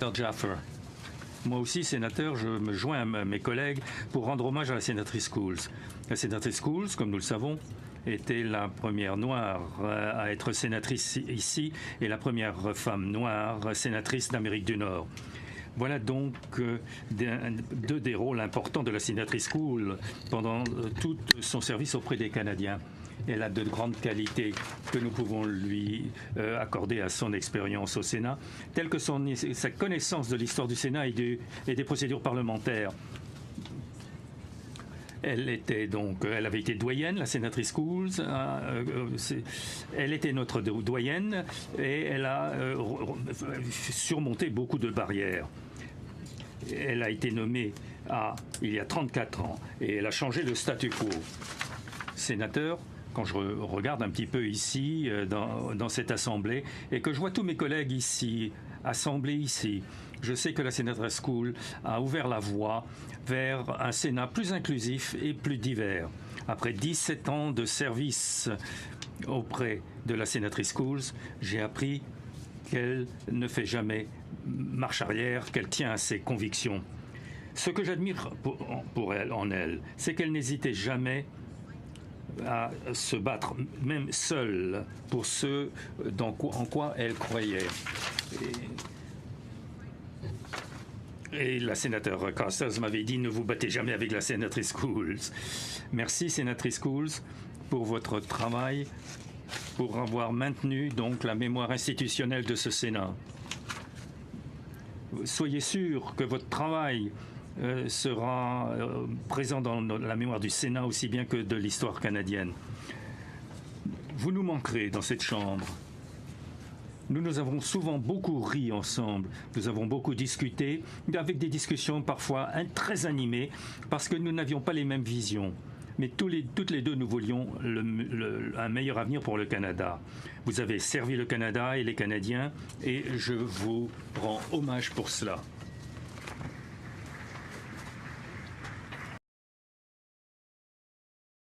sénateur Jaffer. Moi aussi, sénateur, je me joins à mes collègues pour rendre hommage à la sénatrice Coles. La sénatrice Coles, comme nous le savons, était la première noire à être sénatrice ici et la première femme noire sénatrice d'Amérique du Nord. Voilà donc deux des rôles importants de la sénatrice Coles pendant tout son service auprès des Canadiens. Elle a de grandes qualités que nous pouvons lui accorder à son expérience au Sénat, telles que sa connaissance de l'histoire du Sénat et des procédures parlementaires. Elle avait été doyenne, la sénatrice Coles. Elle était notre doyenne et elle a surmonté beaucoup de barrières. Elle a été nommée il y a 34 ans et elle a changé le statu quo. Sénateur, quand je regarde un petit peu ici, dans cette assemblée, et que je vois tous mes collègues ici, assemblés ici, je sais que la sénatrice Coles a ouvert la voie vers un Sénat plus inclusif et plus divers. Après 17 ans de service auprès de la sénatrice Coles, j'ai appris qu'elle ne fait jamais marche arrière, qu'elle tient à ses convictions. Ce que j'admire en elle, c'est qu'elle n'hésitait jamais à se battre, même seule, pour ce en quoi elle croyait. Et la sénateur Carstens m'avait dit « Ne vous battez jamais avec la sénatrice Coles ». Merci, sénatrice Coles, pour votre travail, pour avoir maintenu donc la mémoire institutionnelle de ce Sénat. Soyez sûr que votre travail sera présent dans la mémoire du Sénat aussi bien que de l'histoire canadienne. Vous nous manquerez dans cette chambre. Nous avons souvent beaucoup ri ensemble, nous avons beaucoup discuté, avec des discussions parfois très animées, parce que nous n'avions pas les mêmes visions. Mais toutes les deux, nous voulions un meilleur avenir pour le Canada. Vous avez servi le Canada et les Canadiens, et je vous rends hommage pour cela.